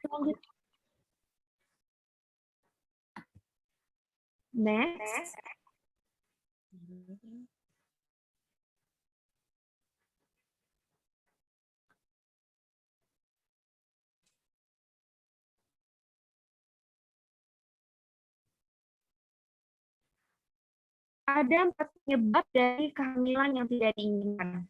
lanjut. Next. Ada 4 penyebab dari kehamilan yang tidak diinginkan.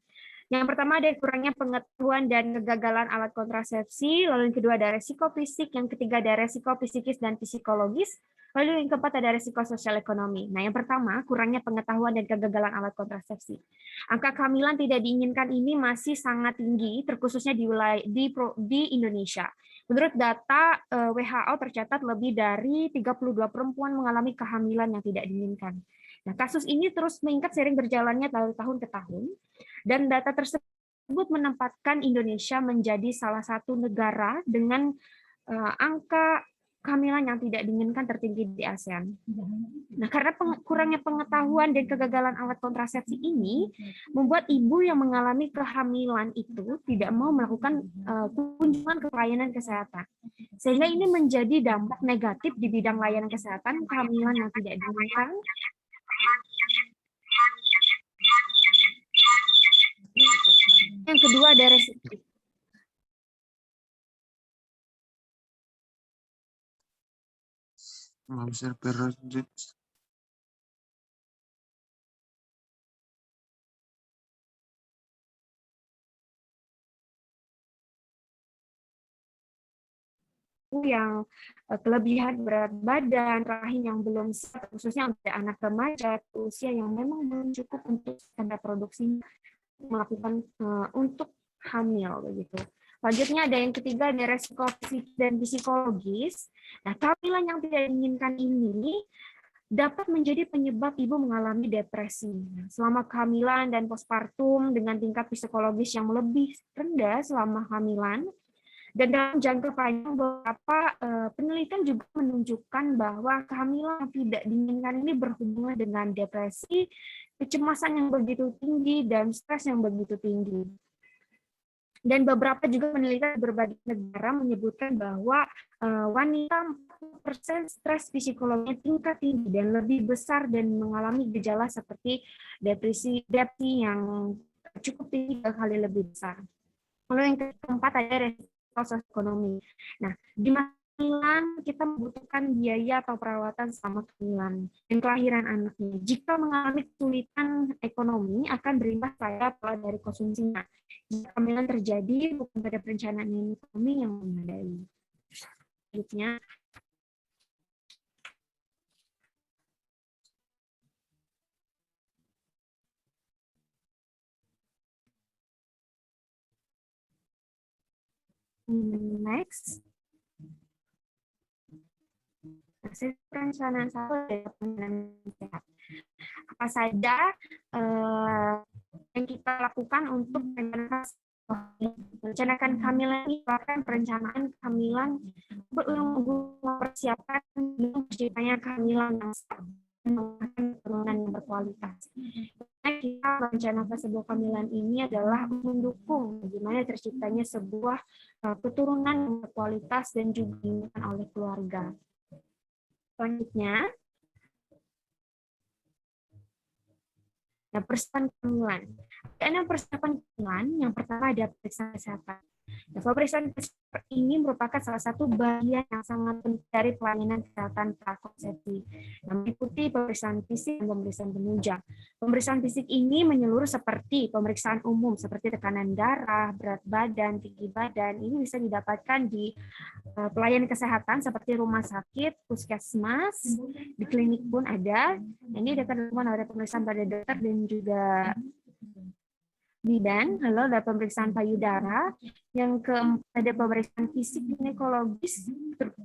Yang pertama ada kurangnya pengetahuan dan kegagalan alat kontrasepsi, lalu yang kedua ada resiko fisik, yang ketiga ada resiko psikis dan psikologis, lalu yang keempat ada resiko sosial ekonomi. Nah, yang pertama kurangnya pengetahuan dan kegagalan alat kontrasepsi. Angka kehamilan tidak diinginkan ini masih sangat tinggi, terkhususnya di Indonesia. Menurut data WHO tercatat lebih dari 32 perempuan mengalami kehamilan yang tidak diinginkan. Nah, kasus ini terus meningkat seiring berjalannya dari tahun ke tahun. Dan data tersebut menempatkan Indonesia menjadi salah satu negara dengan angka kehamilan yang tidak diinginkan tertinggi di ASEAN. Nah, karena kurangnya pengetahuan dan kegagalan alat kontrasepsi ini membuat ibu yang mengalami kehamilan itu tidak mau melakukan kunjungan ke pelayanan kesehatan. Sehingga ini menjadi dampak negatif di bidang layanan kesehatan kehamilan yang tidak diinginkan. Yang kedua ada resiko. Yang kelebihan berat badan, rahim yang belum siap, khususnya untuk anak remaja, usia yang memang belum cukup untuk standar produksinya melakukan untuk hamil begitu. Selanjutnya ada yang ketiga ada resiko fisik dan psikologis. Nah, kehamilan yang tidak diinginkan ini dapat menjadi penyebab ibu mengalami depresi. Selama kehamilan dan postpartum dengan tingkat psikologis yang lebih rendah selama kehamilan. Dan dalam jangka panjang beberapa penelitian juga menunjukkan bahwa kehamilan yang tidak diinginkan ini berhubungan dengan depresi, kecemasan yang begitu tinggi, dan stres yang begitu tinggi. Dan beberapa juga penelitian di berbagai negara menyebutkan bahwa wanita 40% stres psikologinya tingkat tinggi dan lebih besar dan mengalami gejala seperti depresi yang cukup tinggi 3 kali lebih besar. Lalu yang keempat ada resiko ekonomi. Nah, di kehamilan kita membutuhkan biaya atau perawatan selama kehamilan dan kelahiran anaknya. Jika mengalami kesulitan ekonomi akan berimbas pada pola dari konsumsinya. Jika kehamilan terjadi bukan pada perencanaan ekonomi yang memadai. Selanjutnya, next. Hasil perencanaan sehat. Apa saja yang kita lakukan untuk merencanakan kehamilan ini, bahkan perencanaan kehamilan mempersiapkan terciptanya kehamilan yang turunan yang berkualitas. Kita merencanakan sebuah kehamilan ini adalah mendukung bagaimana terciptanya sebuah keturunan yang berkualitas dan juga diinginkan oleh keluarga. Selanjutnya, nah, persiapan kehamilan. Ada persiapan kehamilan, yang pertama ada pemeriksaan kesehatan. Nah, pemeriksaan kesehatan ini merupakan salah satu bagian yang sangat penting dari pelayanan kesehatan prakonsepsi. Meliputi pemeriksaan fisik dan pemeriksaan penunjang. Pemeriksaan fisik ini menyeluruh seperti pemeriksaan umum seperti tekanan darah, berat badan, tinggi badan. Ini bisa didapatkan di pelayanan kesehatan seperti rumah sakit, puskesmas, di klinik pun ada. Ini dapat dilakukan oleh pemeriksaan pada dokter dan juga bidan. Lalu ada pemeriksaan payudara. Yang keempat ada pemeriksaan fisik ginekologis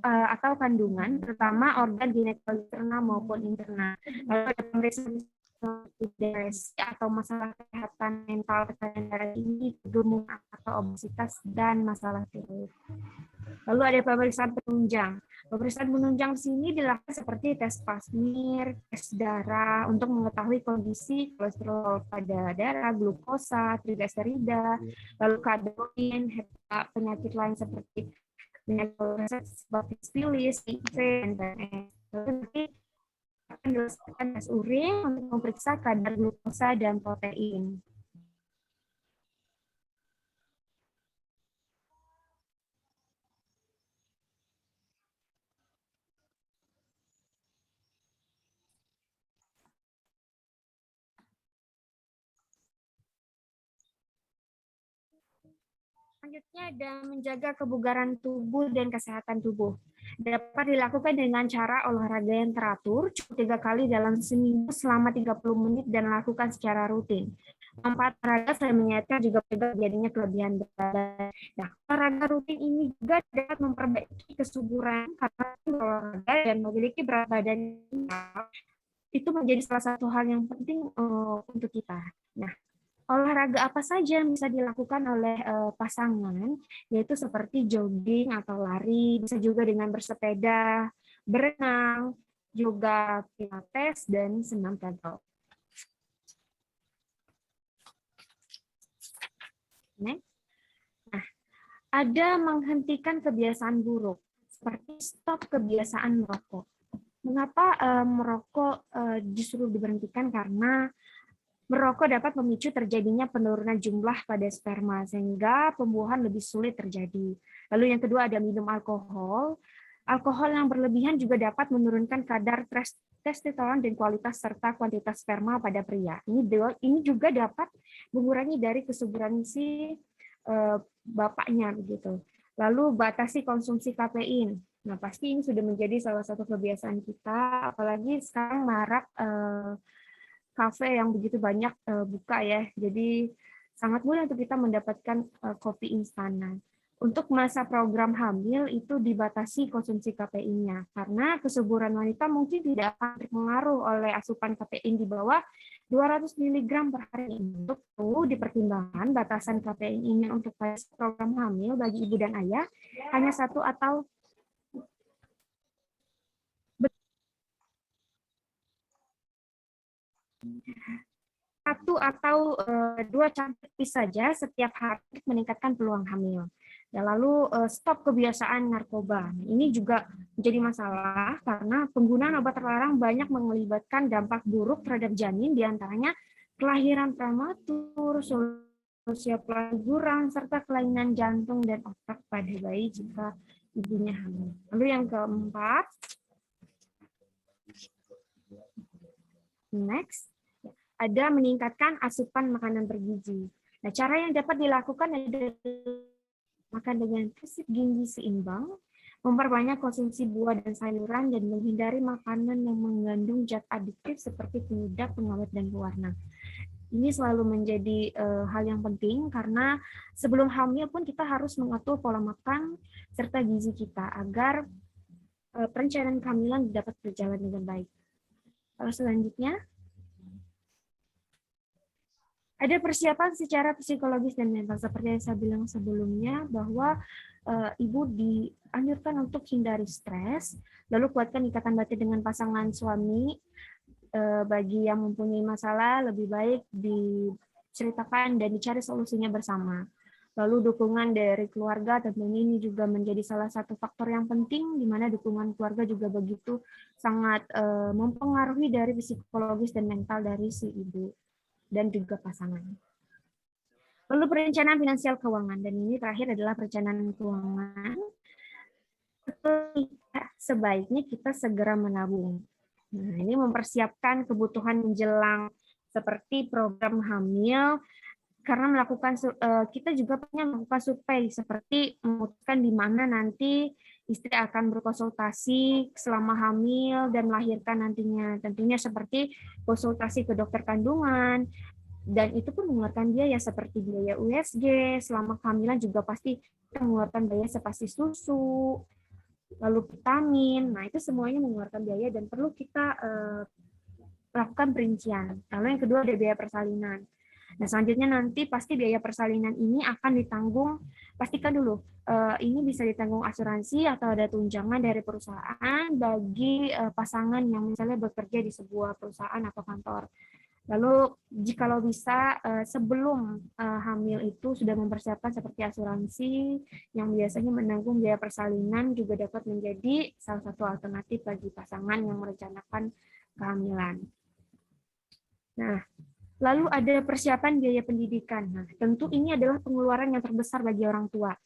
atau kandungan, terutama organ ginekologis internal maupun internal. Lalu ada pemeriksaan depresi atau masalah kesehatan mental tekanan darah tinggi, gemuk atau obesitas, dan masalah tiroid. Lalu ada pemeriksaan penunjang. Pemeriksaan penunjang di sini dilakukan seperti tes plasmir, tes darah untuk mengetahui kondisi kolesterol pada darah, glukosa, trigliserida, lalu kadar, penyakit lain seperti banyak resep seperti Spilis, IV, dan nanti akan dilakukan tes urin untuk memeriksa kadar glukosa dan protein. Selanjutnya ada menjaga kebugaran tubuh dan kesehatan tubuh. Dapat dilakukan dengan cara olahraga yang teratur, cukup 3 kali dalam seminggu selama 30 menit dan lakukan secara rutin. Manfaat olahraga selain menyehatkan juga terjadinya kelebihan badan. Nah, olahraga rutin ini juga dapat memperbaiki kesuburan karena olahraga dan memiliki berat badan itu menjadi salah satu hal yang penting untuk kita. Nah, olahraga apa saja yang bisa dilakukan oleh pasangan, yaitu seperti jogging atau lari, bisa juga dengan bersepeda, berenang, juga pilates, dan senam paddle. Next. Nah, ada menghentikan kebiasaan buruk, seperti stop kebiasaan merokok. Mengapa merokok justru diberhentikan? Karena merokok dapat memicu terjadinya penurunan jumlah pada sperma, sehingga pembuahan lebih sulit terjadi. Lalu yang kedua ada minum alkohol. Alkohol yang berlebihan juga dapat menurunkan kadar testosteron dan kualitas serta kuantitas sperma pada pria. Ini juga dapat mengurangi dari kesuburan si bapaknya begitu. Lalu batasi konsumsi kafein. Nah, pasti ini sudah menjadi salah satu kebiasaan kita, apalagi sekarang marak kafe yang begitu banyak buka ya. Jadi sangat mudah untuk kita mendapatkan kopi instanan. Untuk masa program hamil itu dibatasi konsumsi kafeinnya karena kesuburan wanita mungkin tidak akan terpengaruh oleh asupan kafein di bawah 200 mg per hari. Untuk itu dipertimbangkan batasan kafein ini untuk program hamil bagi ibu dan ayah hanya 1 atau dua cangkir saja setiap hari untuk meningkatkan peluang hamil. Dan lalu stop kebiasaan narkoba. Ini juga menjadi masalah karena penggunaan obat terlarang banyak melibatkan dampak buruk terhadap janin, diantaranya kelahiran prematur, usia pelaguran, serta kelainan jantung dan otak pada bayi jika ibunya hamil. Lalu yang keempat, next, ada meningkatkan asupan makanan bergizi. Nah, cara yang dapat dilakukan adalah makan dengan prinsip gizi seimbang, memperbanyak konsumsi buah dan sayuran, dan menghindari makanan yang mengandung zat adiktif seperti penyedap, pengawet, dan pewarna. Ini selalu menjadi hal yang penting karena sebelum hamil pun kita harus mengatur pola makan serta gizi kita agar perencanaan kehamilan dapat berjalan dengan baik. Lalu selanjutnya, ada persiapan secara psikologis dan mental. Seperti yang saya bilang sebelumnya, bahwa ibu dianjurkan untuk hindari stres, lalu kuatkan ikatan batin dengan pasangan suami. Bagi yang mempunyai masalah, lebih baik diceritakan dan dicari solusinya bersama. Lalu dukungan dari keluarga tentunya ini juga menjadi salah satu faktor yang penting, di mana dukungan keluarga juga begitu sangat mempengaruhi dari psikologis dan mental dari si ibu dan juga pasangan. Lalu perencanaan finansial keuangan, dan ini terakhir adalah perencanaan keuangan. Sebaiknya kita segera menabung. Nah, ini mempersiapkan kebutuhan menjelang seperti program hamil, karena kita juga punya melakukan survei seperti memutuskan di mana nanti istri akan berkonsultasi selama hamil dan melahirkan nantinya. Tentunya seperti konsultasi ke dokter kandungan, dan itu pun mengeluarkan biaya seperti biaya USG, selama kehamilan juga pasti mengeluarkan biaya seperti susu, lalu vitamin. Nah, itu semuanya mengeluarkan biaya dan perlu kita lakukan perincian. Lalu yang kedua ada biaya persalinan. Nah, selanjutnya nanti pasti biaya persalinan ini akan ditanggung, pastikan dulu, ini bisa ditanggung asuransi atau ada tunjangan dari perusahaan bagi pasangan yang misalnya bekerja di sebuah perusahaan atau kantor. Lalu jikalau bisa sebelum hamil itu sudah mempersiapkan seperti asuransi yang biasanya menanggung biaya persalinan juga dapat menjadi salah satu alternatif bagi pasangan yang merencanakan kehamilan. Nah, lalu ada persiapan biaya pendidikan. Nah, tentu ini adalah pengeluaran yang terbesar bagi orang tua.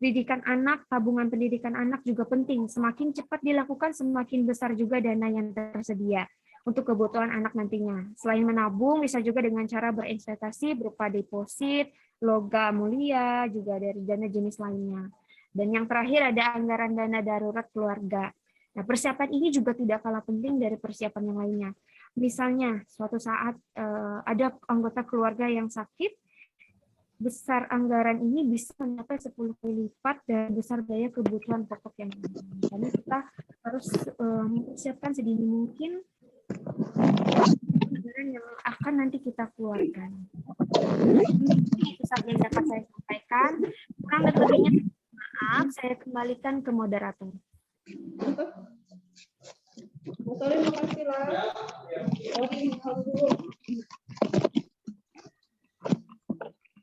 Pendidikan anak, tabungan pendidikan anak juga penting. Semakin cepat dilakukan, semakin besar juga dana yang tersedia untuk kebutuhan anak nantinya. Selain menabung, bisa juga dengan cara berinvestasi berupa deposit, logam mulia, juga dari dana jenis lainnya. Dan yang terakhir ada anggaran dana darurat keluarga. Nah, persiapan ini juga tidak kalah penting dari persiapan yang lainnya. Misalnya, suatu saat ada anggota keluarga yang sakit, besar anggaran ini bisa mencapai 10 kali lipat dari besar biaya kebutuhan pokok yang lain. Jadi kita harus mempersiapkan sedini mungkin anggaran yang akan nanti kita keluarkan. Itu saja yang dapat saya sampaikan. Kurang dan lebihnya maaf, saya kembalikan ke moderator. Terima kasih lah.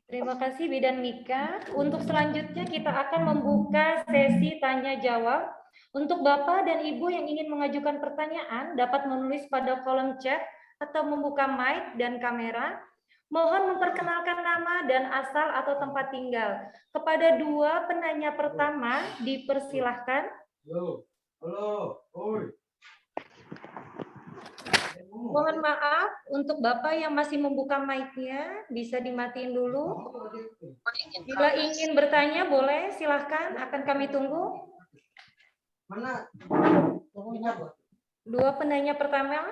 Terima kasih Bidan Mika. Untuk selanjutnya kita akan membuka sesi tanya jawab. Untuk Bapak dan Ibu yang ingin mengajukan pertanyaan dapat menulis pada kolom chat atau membuka mic dan kamera. Mohon memperkenalkan nama dan asal atau tempat tinggal. Kepada dua penanya pertama dipersilahkan. Mohon maaf untuk Bapak yang masih membuka mic-nya, bisa dimatiin dulu. Bila ingin bertanya, boleh silahkan, akan kami tunggu. Dua penanya pertama.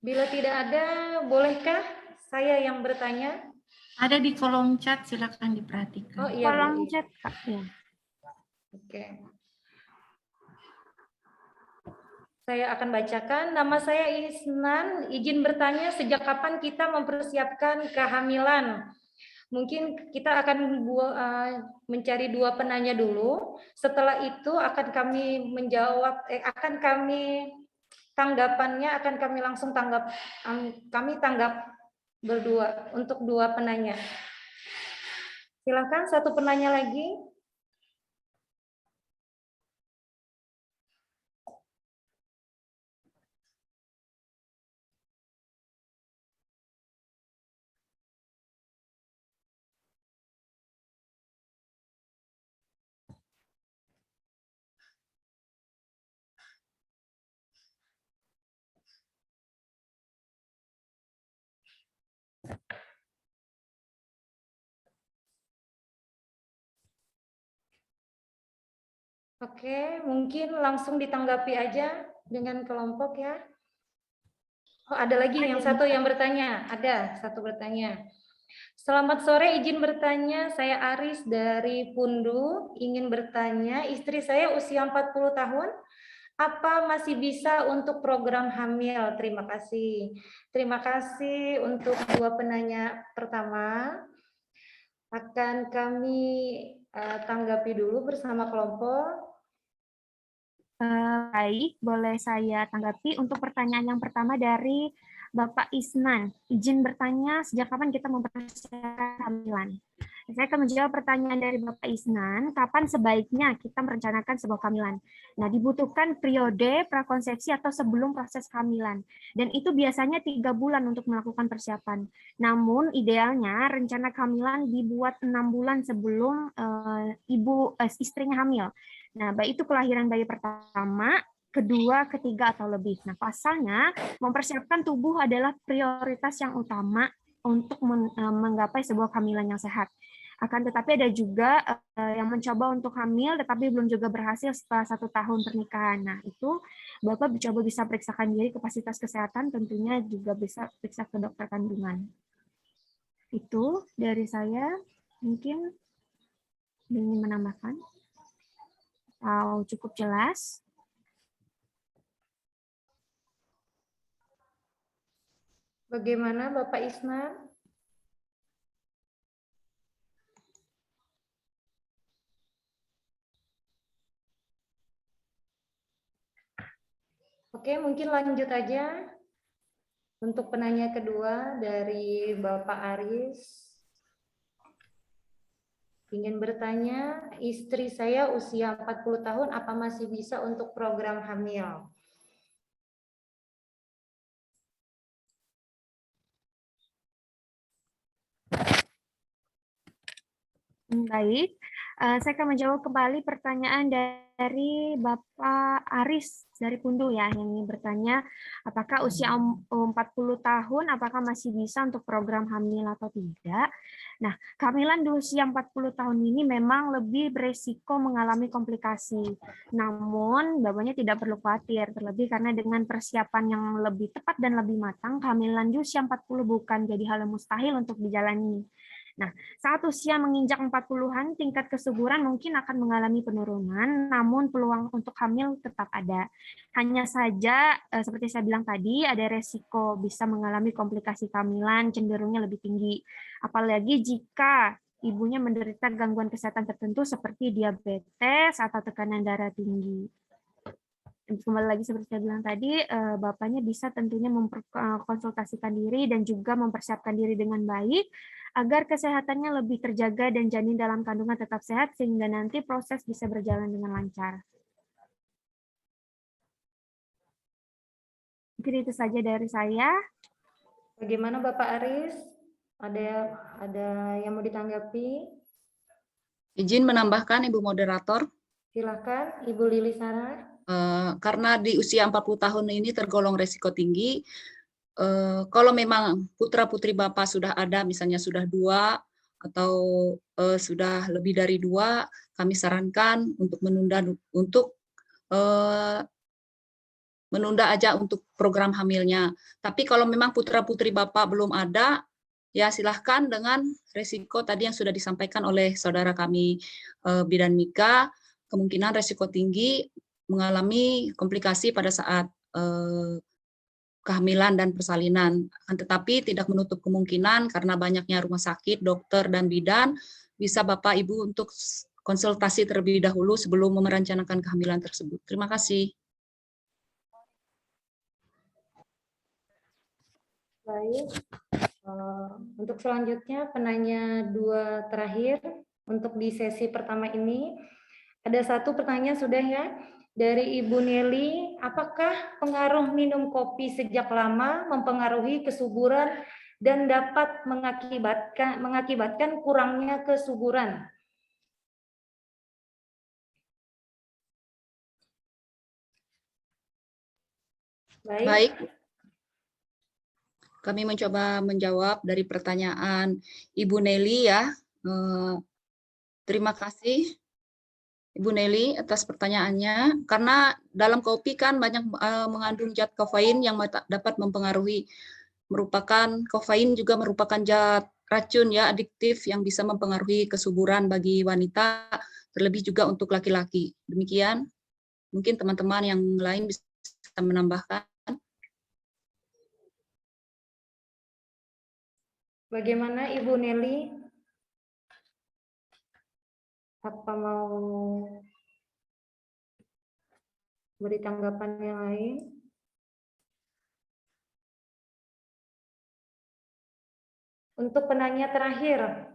Bila tidak ada, bolehkah saya yang bertanya? Ada di kolom chat, silakan diperhatikan. Oh iya, Kolom Bu. chat, Kak. Ya. Oke. Saya akan bacakan. Nama saya Isnan. Izin bertanya, sejak kapan kita mempersiapkan kehamilan? Mungkin kita akan mencari dua penanya dulu. Setelah itu akan kami menjawab, akan kami tanggapannya akan kami langsung tanggap. Kami tanggap berdua untuk dua penanya. Silakan satu penanya lagi. Oke, mungkin langsung ditanggapi aja dengan kelompok ya. Oh, ada lagi yang satu yang bertanya. Ada satu bertanya. Selamat sore, izin bertanya. Saya Aris dari Pundu. Ingin bertanya, istri saya usia 40 tahun. Apa masih bisa untuk program hamil? Terima kasih. Terima kasih untuk dua penanya pertama. Akan kami tanggapi dulu bersama kelompok. Baik, boleh saya tanggapi untuk pertanyaan yang pertama dari Bapak Isnan. Izin bertanya, sejak kapan kita mempersiapkan kehamilan? Saya akan menjawab pertanyaan dari Bapak Isnan, kapan sebaiknya kita merencanakan sebuah kehamilan? Nah, dibutuhkan periode prakonsepsi atau sebelum proses kehamilan. Dan itu biasanya 3 bulan untuk melakukan persiapan. Namun, idealnya rencana kehamilan dibuat 6 bulan sebelum istrinya hamil. Nah, baik itu kelahiran bayi pertama, kedua, ketiga, atau lebih. Nah, pasalnya, mempersiapkan tubuh adalah prioritas yang utama untuk menggapai sebuah kehamilan yang sehat. Akan tetapi ada juga yang mencoba untuk hamil, tetapi belum juga berhasil setelah 1 tahun pernikahan. Nah, itu Bapak coba bisa periksakan diri ke fasilitas kesehatan, tentunya juga bisa periksa ke dokter kandungan. Itu dari saya, mungkin ingin menambahkan. Cukup jelas. Bagaimana Bapak Isnan? Oke, mungkin lanjut aja. Untuk penanya kedua dari Bapak Aris. Ingin bertanya, istri saya usia 40 tahun, apa masih bisa untuk program hamil? Baik, saya akan menjawab kembali pertanyaan dari Bapak Aris dari Pundu ya, yang ingin bertanya apakah usia 40 tahun apakah masih bisa untuk program hamil atau tidak. Nah, kehamilan di usia 40 tahun ini memang lebih beresiko mengalami komplikasi. Namun, bapaknya tidak perlu khawatir, terlebih karena dengan persiapan yang lebih tepat dan lebih matang, kehamilan di usia 40 bukan jadi hal yang mustahil untuk dijalani. Nah, saat usia menginjak 40-an, tingkat kesuburan mungkin akan mengalami penurunan, namun peluang untuk hamil tetap ada. Hanya saja, seperti saya bilang tadi, ada resiko bisa mengalami komplikasi kehamilan cenderungnya lebih tinggi. Apalagi jika ibunya menderita gangguan kesehatan tertentu seperti diabetes atau tekanan darah tinggi. Kembali lagi seperti saya bilang tadi, bapaknya bisa tentunya memperkonsultasikan diri dan juga mempersiapkan diri dengan baik agar kesehatannya lebih terjaga dan janin dalam kandungan tetap sehat sehingga nanti proses bisa berjalan dengan lancar. Mungkin itu saja dari saya. Bagaimana Bapak Aris? Ada yang mau ditanggapi? Izin menambahkan Ibu Moderator. Silakan Ibu Lili Sarah. Karena di usia 40 tahun ini tergolong resiko tinggi, kalau memang putra-putri Bapak sudah ada, misalnya sudah 2 atau sudah lebih dari 2, kami sarankan untuk menunda aja untuk program hamilnya. Tapi kalau memang putra-putri Bapak belum ada, ya silahkan dengan resiko tadi yang sudah disampaikan oleh saudara kami Bidan Mika, kemungkinan resiko tinggi mengalami komplikasi pada saat kehamilan dan persalinan. Tetapi tidak menutup kemungkinan karena banyaknya rumah sakit, dokter, dan bidan, bisa Bapak Ibu untuk konsultasi terlebih dahulu sebelum merencanakan kehamilan tersebut. Terima kasih. Baik. Untuk selanjutnya penanya 2 terakhir untuk di sesi pertama ini. Ada 1 pertanyaan sudah ya. Dari Ibu Nelly, apakah pengaruh minum kopi sejak lama mempengaruhi kesuburan dan dapat mengakibatkan kurangnya kesuburan? Baik. Kami mencoba menjawab dari pertanyaan Ibu Nelly ya. Terima kasih Ibu Nelly atas pertanyaannya. Karena dalam kopi kan banyak mengandung zat kafein yang dapat mempengaruhi. Kafein juga merupakan zat racun ya, adiktif yang bisa mempengaruhi kesuburan bagi wanita, terlebih juga untuk laki-laki. Demikian, mungkin teman-teman yang lain bisa menambahkan. Bagaimana Ibu Nelly? Apa mau beri tanggapan yang lain? Untuk penanya terakhir,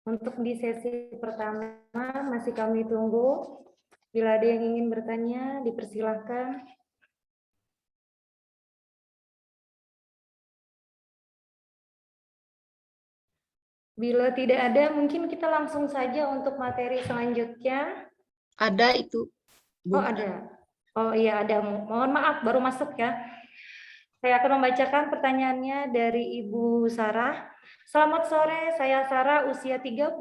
untuk di sesi pertama masih kami tunggu. Bila ada yang ingin bertanya, dipersilahkan. Bila tidak ada, mungkin kita langsung saja untuk materi selanjutnya. Ada itu. Oh, ada. Oh iya, ada. Mohon maaf, baru masuk ya. Saya akan membacakan pertanyaannya dari Ibu Sarah. Selamat sore, saya Sarah, usia 35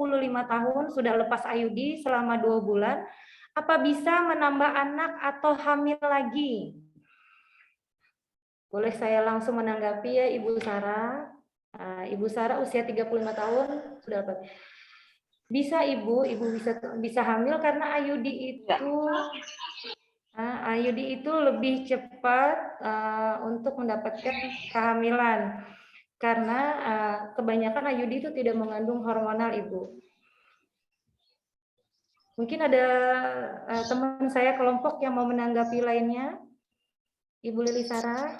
tahun, sudah lepas IUD selama 2 bulan. Apa bisa menambah anak atau hamil lagi? Boleh saya langsung menanggapi ya Ibu Sarah. Ibu Sarah usia 35 tahun sudah lepas. Bisa Ibu bisa hamil karena IUD itu lebih cepat untuk mendapatkan kehamilan karena kebanyakan IUD itu tidak mengandung hormonal Ibu. Mungkin ada teman saya kelompok yang mau menanggapi lainnya. Ibu Lili Sarah.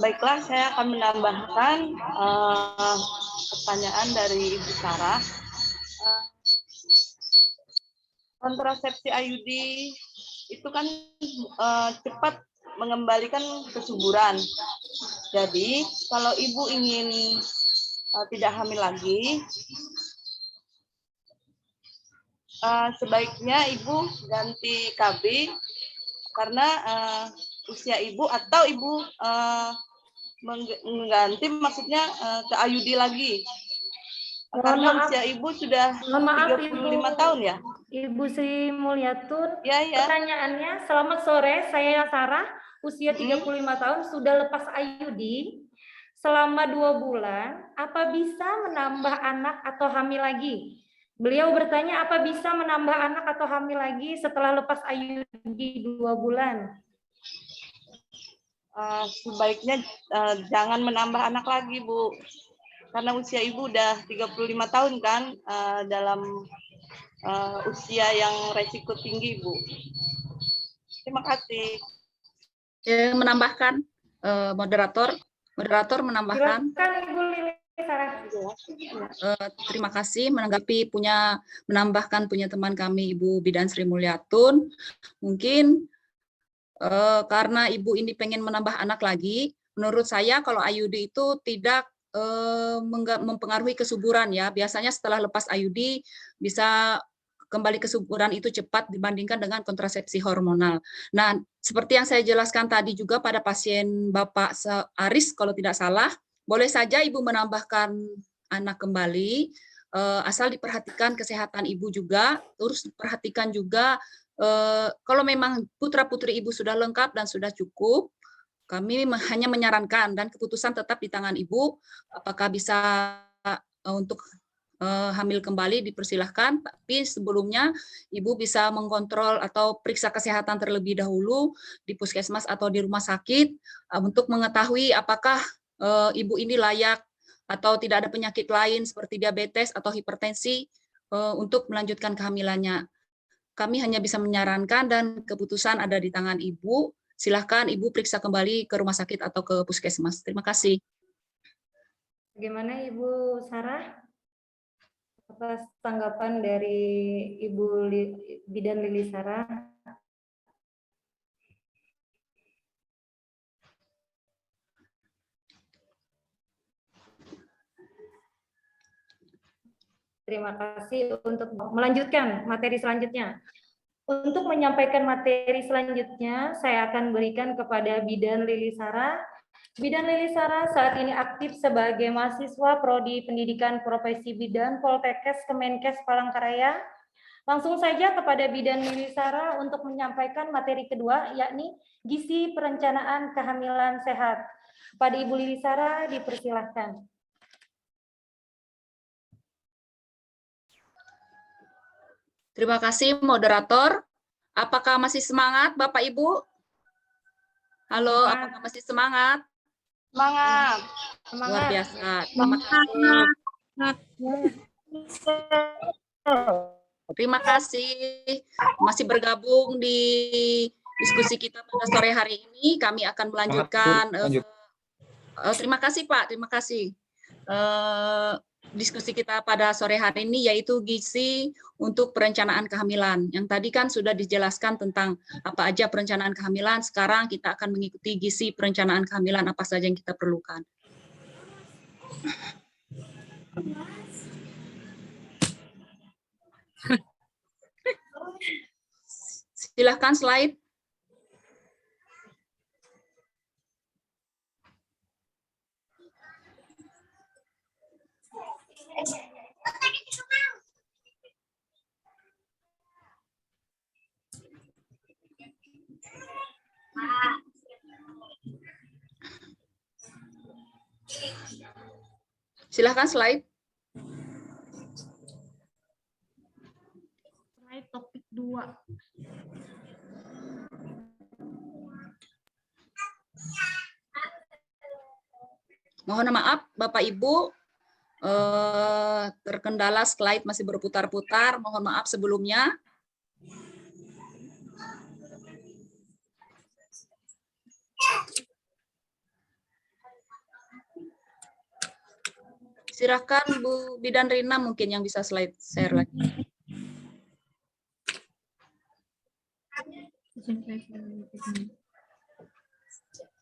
Baiklah, saya akan menambahkan pertanyaan dari Ibu Sarah. Kontrasepsi IUD itu kan cepat mengembalikan kesuburan. Jadi, kalau ibu ingin tidak hamil lagi, sebaiknya ibu ganti KB karena usia ibu, atau ibu mengganti maksudnya ke IUD lagi. Karena usia ibu sudah 35 tahun ya. Ibu Sri Mulyatun, Ya. Pertanyaannya, selamat sore, saya Sarah, usia 35 tahun, sudah lepas IUD. Selama 2 bulan, apa bisa menambah anak atau hamil lagi? Beliau bertanya, apa bisa menambah anak atau hamil lagi setelah lepas IUD 2 bulan? Sebaiknya jangan menambah anak lagi, Bu. Karena usia ibu udah 35 tahun kan, dalam usia yang resiko tinggi, Bu. Terima kasih. Menambahkan, moderator menambahkan. Silakan Ibu Lili Sarah. Terima kasih menambahkan punya teman kami Ibu Bidan Sri Mulyatun. Mungkin karena Ibu ini pengen menambah anak lagi, menurut saya kalau IUD itu tidak mempengaruhi kesuburan ya. Biasanya setelah lepas IUD bisa kembali kesuburan itu cepat dibandingkan dengan kontrasepsi hormonal. Nah, seperti yang saya jelaskan tadi juga pada pasien Bapak Aris kalau tidak salah, boleh saja Ibu menambahkan anak kembali, asal diperhatikan kesehatan Ibu juga, terus perhatikan juga kalau memang putra-putri Ibu sudah lengkap dan sudah cukup, kami hanya menyarankan dan keputusan tetap di tangan Ibu, apakah bisa untuk hamil kembali dipersilahkan, tapi sebelumnya Ibu bisa mengkontrol atau periksa kesehatan terlebih dahulu di puskesmas atau di rumah sakit untuk mengetahui apakah Ibu ini layak atau tidak ada penyakit lain seperti diabetes atau hipertensi untuk melanjutkan kehamilannya. Kami hanya bisa menyarankan dan keputusan ada di tangan Ibu. Silahkan Ibu periksa kembali ke rumah sakit atau ke puskesmas. Terima kasih. Bagaimana Ibu Sarah? Atas tanggapan dari Ibu Bidan Lili Sarah. Terima kasih. Untuk melanjutkan materi selanjutnya. Untuk menyampaikan materi selanjutnya, saya akan berikan kepada Bidan Lili Sarah. Bidan Lili Sarah saat ini aktif sebagai mahasiswa Prodi Pendidikan Profesi Bidan Poltekkes Kemenkes Palangkaraya. Langsung saja kepada Bidan Lili Sarah untuk menyampaikan materi kedua, yakni gizi perencanaan kehamilan sehat. Pada Ibu Lili Sarah dipersilahkan. Terima kasih moderator. Apakah masih semangat Bapak Ibu? Halo, apakah masih semangat? Semangat. Luar biasa. Terima kasih. Terima kasih masih bergabung di diskusi kita pada sore hari ini. Kami akan melanjutkan. Terima kasih Pak, terima kasih. Diskusi kita pada sore hari ini yaitu gizi untuk perencanaan kehamilan. Yang tadi kan sudah dijelaskan tentang apa aja perencanaan kehamilan. Sekarang kita akan mengikuti gizi perencanaan kehamilan apa saja yang kita perlukan. Silahkan slide. Silahkan slide. Slide topik 2. Mohon maaf Bapak Ibu, terkendala slide masih berputar-putar. Mohon maaf sebelumnya. Silakan Bu Bidan Rina mungkin yang bisa slide share lagi.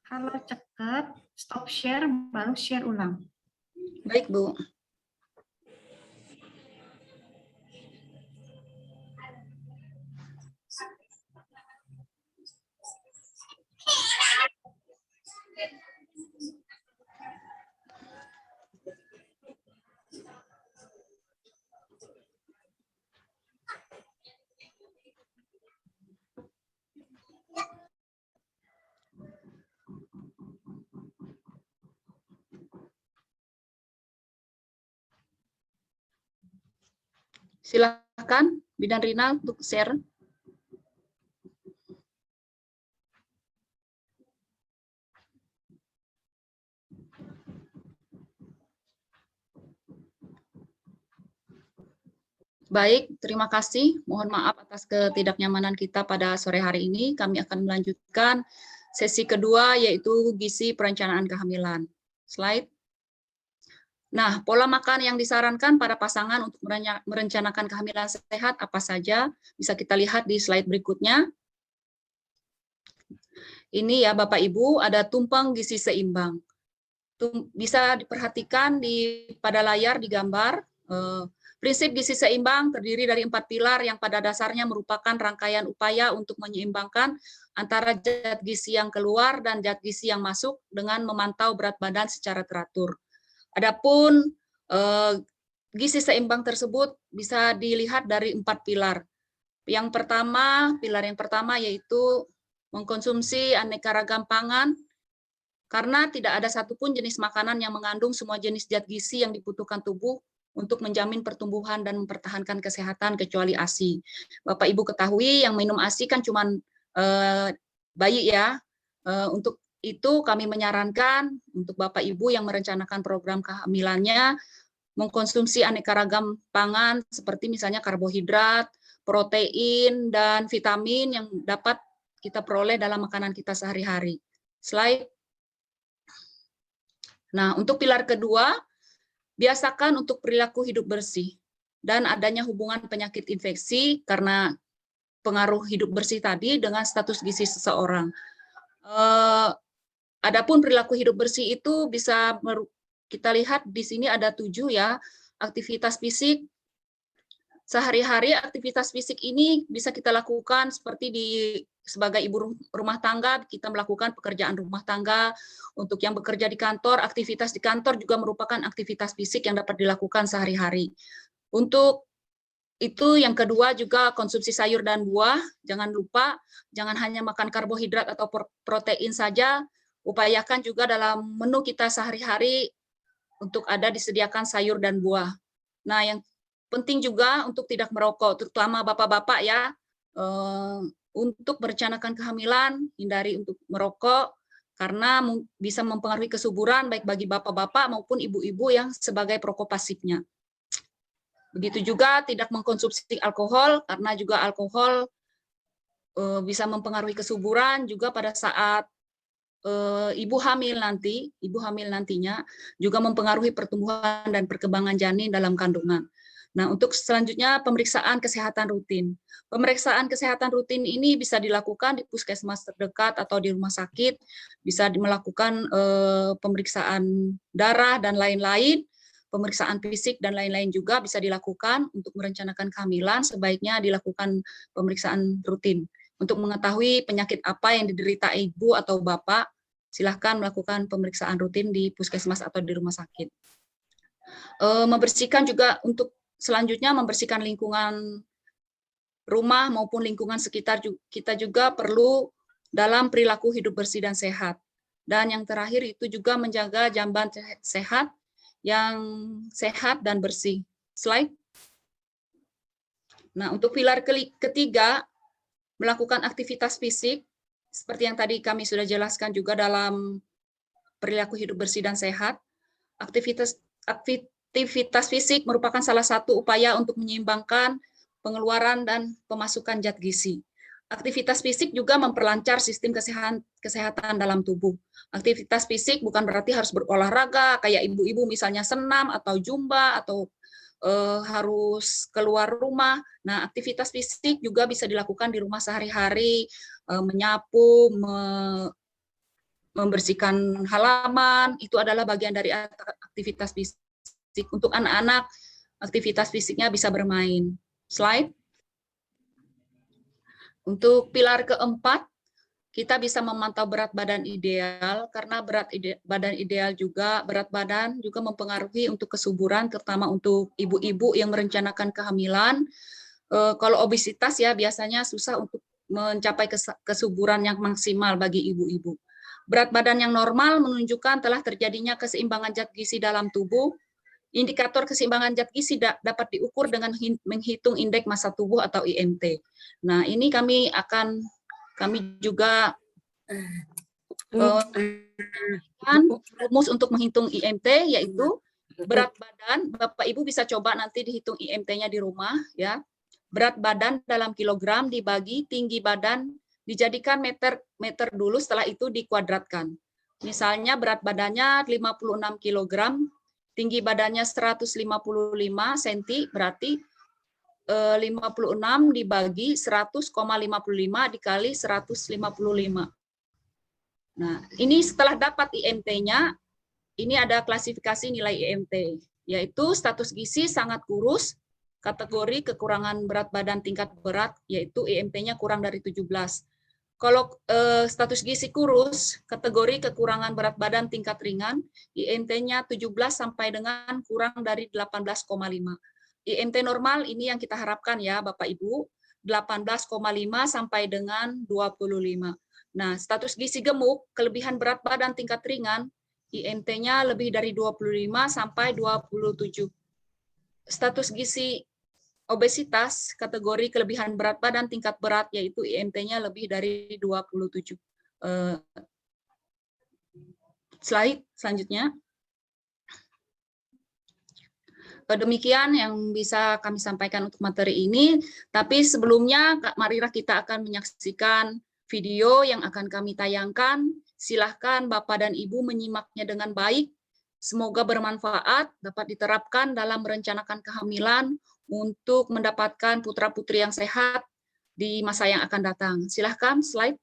Kalau cekat, stop share, baru share ulang. Baik, Bu. Silakan Bidan Rina untuk share. Baik, terima kasih. Mohon maaf atas ketidaknyamanan kita pada sore hari ini. Kami akan melanjutkan sesi kedua, yaitu gizi perencanaan kehamilan. Slide. Nah, pola makan yang disarankan pada pasangan untuk merencanakan kehamilan sehat apa saja, bisa kita lihat di slide berikutnya. Ini ya Bapak Ibu, ada tumpeng gizi seimbang. Bisa diperhatikan pada layar di gambar. Prinsip gizi seimbang terdiri dari 4 pilar yang pada dasarnya merupakan rangkaian upaya untuk menyeimbangkan antara zat gizi yang keluar dan zat gizi yang masuk dengan memantau berat badan secara teratur. Adapun gizi seimbang tersebut bisa dilihat dari 4 pilar. Pilar yang pertama yaitu mengkonsumsi aneka ragam pangan, karena tidak ada satupun jenis makanan yang mengandung semua jenis zat gizi yang dibutuhkan tubuh untuk menjamin pertumbuhan dan mempertahankan kesehatan kecuali ASI. Bapak Ibu ketahui yang minum ASI kan cuma bayi ya. Untuk itu kami menyarankan untuk Bapak Ibu yang merencanakan program kehamilannya mengkonsumsi aneka ragam pangan seperti misalnya karbohidrat, protein, dan vitamin yang dapat kita peroleh dalam makanan kita sehari-hari. Slide. Nah, untuk pilar kedua, biasakan untuk perilaku hidup bersih dan adanya hubungan penyakit infeksi karena pengaruh hidup bersih tadi dengan status gizi seseorang. Adapun perilaku hidup bersih itu bisa kita lihat di sini ada 7 ya, aktivitas fisik. Sehari-hari aktivitas fisik ini bisa kita lakukan seperti sebagai ibu rumah tangga, kita melakukan pekerjaan rumah tangga. Untuk yang bekerja di kantor, aktivitas di kantor juga merupakan aktivitas fisik yang dapat dilakukan sehari-hari. Untuk itu yang kedua juga konsumsi sayur dan buah. Jangan lupa, jangan hanya makan karbohidrat atau protein saja, upayakan juga dalam menu kita sehari-hari untuk ada disediakan sayur dan buah. Nah, yang penting juga untuk tidak merokok, terutama bapak-bapak ya, untuk merencanakan kehamilan, hindari untuk merokok, karena bisa mempengaruhi kesuburan baik bagi bapak-bapak maupun ibu-ibu yang sebagai perokok pasifnya. Begitu juga tidak mengkonsumsi alkohol, karena juga alkohol bisa mempengaruhi kesuburan juga pada saat ibu hamil nantinya juga mempengaruhi pertumbuhan dan perkembangan janin dalam kandungan. Nah, untuk selanjutnya pemeriksaan kesehatan rutin. Pemeriksaan kesehatan rutin ini bisa dilakukan di puskesmas terdekat atau di rumah sakit, bisa melakukan pemeriksaan darah dan lain-lain, pemeriksaan fisik dan lain-lain juga bisa dilakukan. Untuk merencanakan kehamilan sebaiknya dilakukan pemeriksaan rutin. Untuk mengetahui penyakit apa yang diderita ibu atau bapak, silahkan melakukan pemeriksaan rutin di puskesmas atau di rumah sakit. Membersihkan juga untuk selanjutnya membersihkan lingkungan rumah maupun lingkungan sekitar kita juga perlu dalam perilaku hidup bersih dan sehat. Dan yang terakhir itu juga menjaga jamban sehat yang sehat dan bersih. Slide. Nah, untuk pilar ketiga, melakukan aktivitas fisik, seperti yang tadi kami sudah jelaskan juga dalam perilaku hidup bersih dan sehat. Aktivitas fisik merupakan salah satu upaya untuk menyeimbangkan pengeluaran dan pemasukan zat gizi. Aktivitas fisik juga memperlancar sistem kesehatan dalam tubuh. Aktivitas fisik bukan berarti harus berolahraga, kayak ibu-ibu misalnya senam atau zumba atau harus keluar rumah. Nah, aktivitas fisik juga bisa dilakukan di rumah sehari-hari, menyapu, membersihkan halaman, itu adalah bagian dari aktivitas fisik. Untuk anak-anak, aktivitas fisiknya bisa bermain. Slide. Untuk pilar keempat, kita bisa memantau berat badan ideal, karena berat badan ideal juga, berat badan juga mempengaruhi untuk kesuburan, terutama untuk ibu-ibu yang merencanakan kehamilan. Kalau obesitas ya biasanya susah untuk mencapai kesuburan yang maksimal bagi ibu-ibu. Berat badan yang normal menunjukkan telah terjadinya keseimbangan zat gizi dalam tubuh. Indikator keseimbangan zat gizi dapat diukur dengan menghitung indeks massa tubuh atau IMT. Nah, ini kami juga rumus untuk menghitung IMT, yaitu berat badan. Bapak Ibu bisa coba nanti dihitung IMT-nya di rumah, ya. Berat badan dalam kilogram dibagi tinggi badan, dijadikan meter dulu, setelah itu dikuadratkan. Misalnya berat badannya 56 kilogram, tinggi badannya 155 cm, berarti 56 dibagi 100,55 dikali 155. Nah, ini setelah dapat IMT-nya, ini ada klasifikasi nilai IMT, yaitu status gizi sangat kurus, kategori kekurangan berat badan tingkat berat, yaitu IMT-nya kurang dari 17. Kalau status gizi kurus, kategori kekurangan berat badan tingkat ringan, IMT-nya 17 sampai dengan kurang dari 18,5. IMT normal ini yang kita harapkan ya Bapak Ibu, 18,5 sampai dengan 25. Nah, status gizi gemuk, kelebihan berat badan tingkat ringan, IMT-nya lebih dari 25 sampai 27. Status gizi obesitas, kategori kelebihan berat badan tingkat berat, yaitu IMT-nya lebih dari 27. Slide selanjutnya. Demikian yang bisa kami sampaikan untuk materi ini. Tapi sebelumnya, Kak Marira, kita akan menyaksikan video yang akan kami tayangkan. Silahkan Bapak dan Ibu menyimaknya dengan baik. Semoga bermanfaat, dapat diterapkan dalam merencanakan kehamilan, untuk mendapatkan putra-putri yang sehat di masa yang akan datang. Silahkan slide.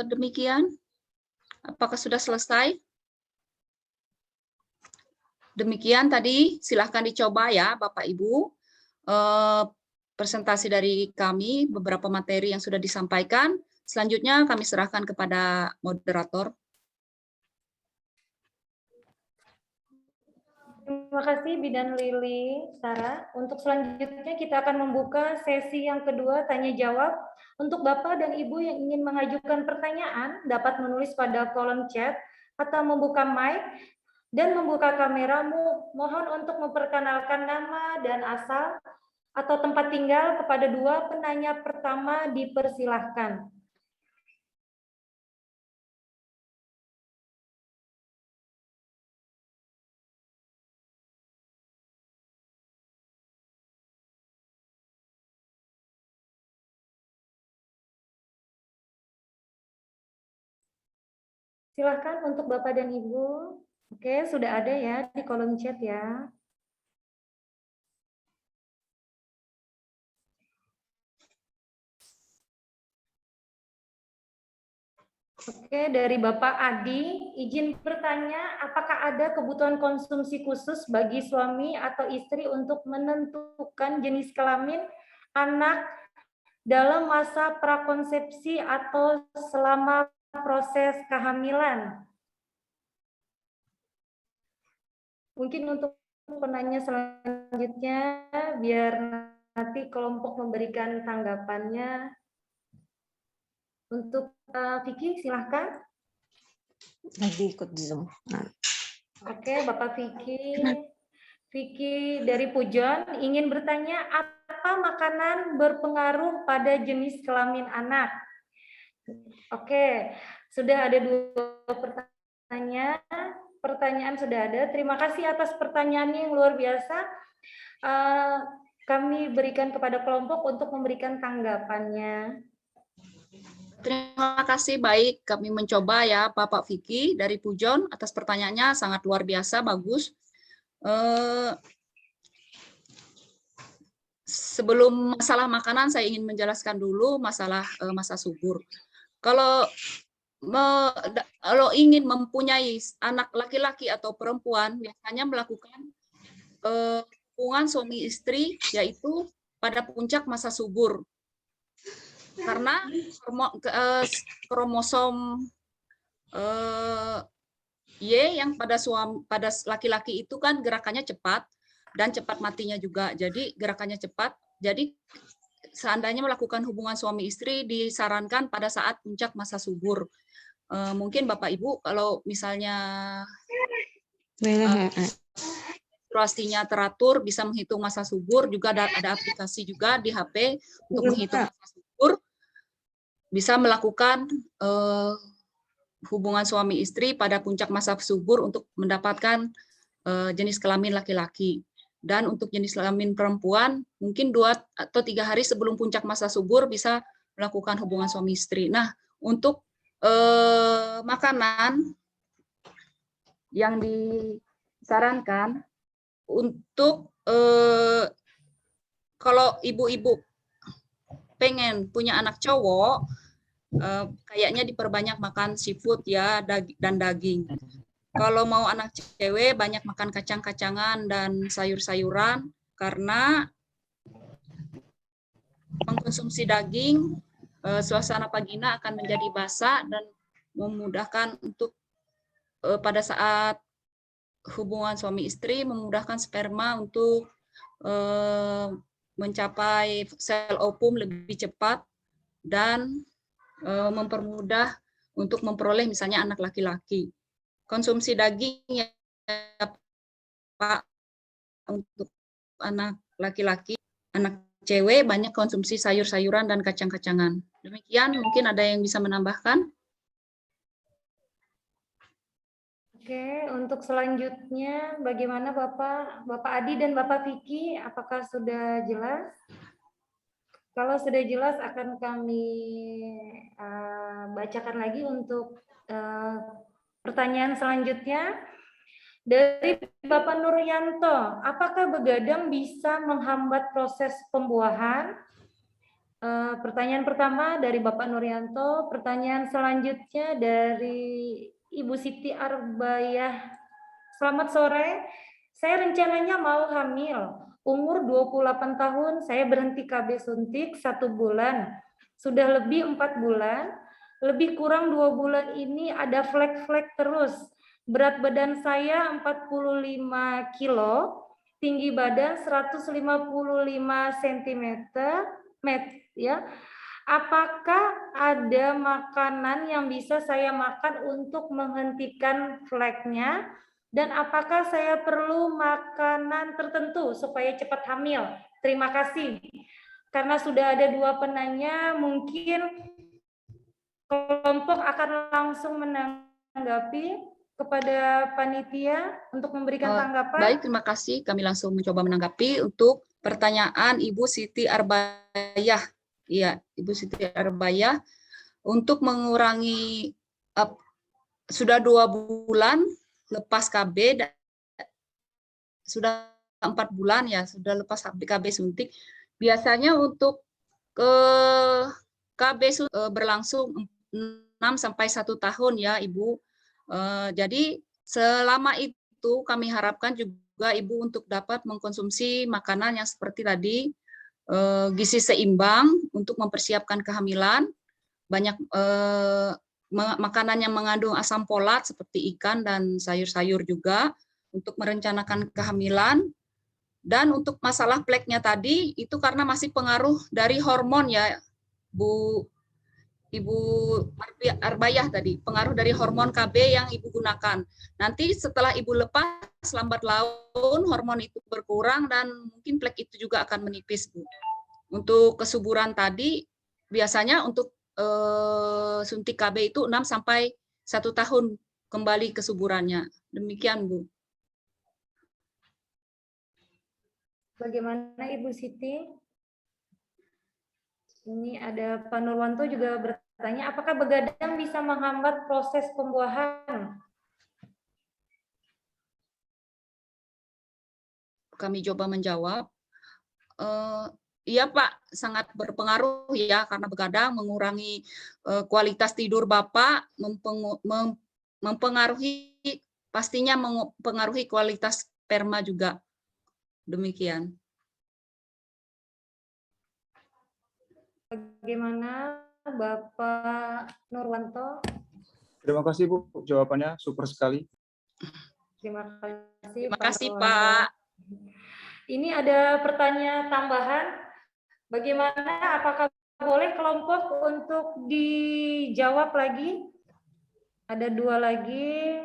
Demikian, apakah sudah selesai? Demikian tadi, silahkan dicoba ya Bapak Ibu. Presentasi dari kami, beberapa materi yang sudah disampaikan. Selanjutnya kami serahkan kepada moderator. Terima Terima kasih Bidan Lili, Sarah. Untuk selanjutnya kita akan membuka sesi yang kedua tanya jawab. Untuk Bapak dan Ibu yang ingin mengajukan pertanyaan dapat menulis pada kolom chat atau membuka mic dan membuka kameramu. Mohon untuk memperkenalkan nama dan asal atau tempat tinggal kepada dua penanya pertama, dipersilahkan. Silahkan untuk Bapak dan Ibu. Oke, sudah ada ya di kolom chat ya. Oke, dari Bapak Adi, izin bertanya, apakah ada kebutuhan konsumsi khusus bagi suami atau istri untuk menentukan jenis kelamin anak dalam masa prakonsepsi atau selama proses kehamilan? Mungkin untuk penanya selanjutnya, biar nanti kelompok memberikan tanggapannya. Untuk Vicky, silahkan. Lagi ikut Zoom. Oke, Bapak Vicky. Vicky dari Pujon ingin bertanya, apa makanan berpengaruh pada jenis kelamin anak? Oke, sudah ada 2 pertanyaan. Pertanyaan sudah ada. Terima kasih atas pertanyaannya yang luar biasa. Kami berikan kepada kelompok untuk memberikan tanggapannya. Terima kasih, baik. Kami mencoba ya, Bapak Vicky dari Pujon, atas pertanyaannya sangat luar biasa, bagus. Sebelum masalah makanan, saya ingin menjelaskan dulu masalah masa subur. Kalau ingin mempunyai anak laki-laki atau perempuan, biasanya melakukan hubungan suami istri, yaitu pada puncak masa subur. Karena kromosom Y yang pada laki-laki itu kan gerakannya cepat dan cepat matinya juga. Jadi gerakannya cepat. Jadi seandainya melakukan hubungan suami istri disarankan pada saat puncak masa subur. Mungkin Bapak Ibu kalau misalnya menstruasinya teratur bisa menghitung masa subur, juga ada aplikasi juga di HP untuk menghitung masa subur. Bisa melakukan hubungan suami istri pada puncak masa subur untuk mendapatkan jenis kelamin laki-laki. Dan untuk jenis kelamin perempuan, mungkin 2 atau 3 hari sebelum puncak masa subur bisa melakukan hubungan suami istri. Nah, untuk makanan yang disarankan untuk kalau ibu-ibu pengen punya anak cowok, kayaknya diperbanyak makan seafood ya dan daging. Kalau mau anak cewek banyak makan kacang-kacangan dan sayur-sayuran, karena mengkonsumsi daging suasana vagina akan menjadi basah dan memudahkan untuk pada saat hubungan suami istri, memudahkan sperma untuk mencapai sel ovum lebih cepat dan mempermudah untuk memperoleh misalnya anak laki-laki. Konsumsi daging ya Pak, untuk anak laki-laki, anak cewek banyak konsumsi sayur-sayuran dan kacang-kacangan. Demikian, mungkin ada yang bisa menambahkan? Oke, untuk selanjutnya bagaimana Bapak Adi dan Bapak Vicky, apakah sudah jelas? Kalau sudah jelas akan kami bacakan lagi untuk pertanyaan selanjutnya. Dari Bapak Nuryanto, apakah begadang bisa menghambat proses pembuahan? Pertanyaan pertama dari Bapak Nuryanto. Pertanyaan selanjutnya dari Ibu Siti Arbayah. Selamat sore, saya rencananya mau hamil. Umur 28 tahun, saya berhenti KB suntik 1 bulan. Sudah lebih 4 bulan, lebih kurang 2 bulan ini ada flek-flek terus. Berat badan saya 45 kilo, tinggi badan 155 cm, ya. Apakah ada makanan yang bisa saya makan untuk menghentikan fleknya? Dan apakah saya perlu makanan tertentu supaya cepat hamil? Terima kasih. Karena sudah ada 2 penanya, mungkin kelompok akan langsung menanggapi kepada panitia untuk memberikan tanggapan. Baik, terima kasih. Kami langsung mencoba menanggapi untuk pertanyaan Ibu Siti Arbayah. Iya, Ibu Siti Arbayah, untuk mengurangi sudah 2 bulan lepas KB, sudah 4 bulan ya, sudah lepas KB suntik. Biasanya untuk KB berlangsung 6 sampai 1 tahun ya Ibu. Jadi selama itu kami harapkan juga Ibu untuk dapat mengkonsumsi makanan yang seperti tadi, gizi seimbang untuk mempersiapkan kehamilan, banyak makanan yang mengandung asam folat seperti ikan dan sayur-sayur juga untuk merencanakan kehamilan. Dan untuk masalah fleknya tadi itu karena masih pengaruh dari hormon ya Ibu Arbayah tadi, pengaruh dari hormon KB yang Ibu gunakan. Nanti setelah Ibu lepas lambat laun hormon itu berkurang dan mungkin flek itu juga akan menipis, Bu. Untuk kesuburan tadi biasanya untuk suntik KB itu 6 sampai 1 tahun kembali kesuburannya. Demikian, Bu. Bagaimana Ibu Siti? Ini ada Pak Nurwanto juga bertanya, apakah begadang bisa menghambat proses pembuahan? Kami coba menjawab. Iya Pak, sangat berpengaruh ya, karena begadang mengurangi kualitas tidur Bapak, mempengaruhi, pastinya mempengaruhi kualitas sperma juga. Demikian. Bagaimana Bapak Nurwanto? Terima kasih Bu, jawabannya super sekali. Terima kasih. Terima kasih Pak. Ini ada pertanyaan tambahan. Bagaimana? Apakah boleh kelompok untuk dijawab lagi? Ada 2 lagi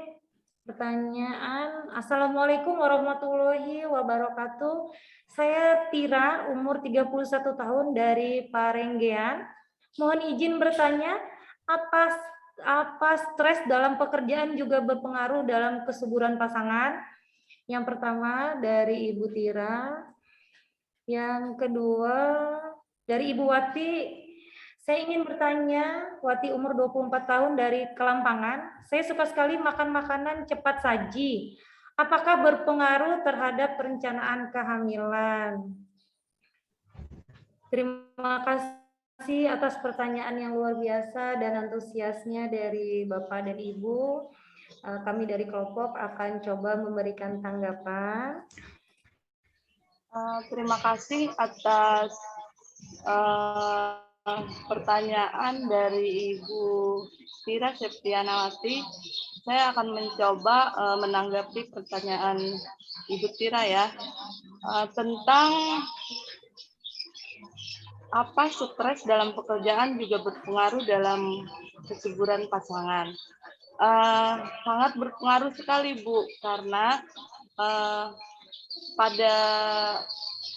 pertanyaan. Assalamualaikum warahmatullahi wabarakatuh. Saya Tira, umur 31 tahun dari Parenggean. Mohon izin bertanya, apa stres dalam pekerjaan juga berpengaruh dalam kesuburan pasangan? Yang pertama dari Ibu Tira. Yang kedua dari Ibu Wati. Saya ingin bertanya, Wati umur 24 tahun dari Kelampangan. Saya suka sekali makan makanan cepat saji. Apakah berpengaruh terhadap perencanaan kehamilan? Terima kasih atas pertanyaan yang luar biasa dan antusiasnya dari Bapak dan Ibu. Kami dari kelompok akan coba memberikan tanggapan. Terima kasih atas pertanyaan dari Ibu Tira Septianawati. Saya akan mencoba menanggapi pertanyaan Ibu Tira ya, tentang apa stres dalam pekerjaan juga berpengaruh dalam kesuburan pasangan. Sangat berpengaruh sekali Bu, karena pada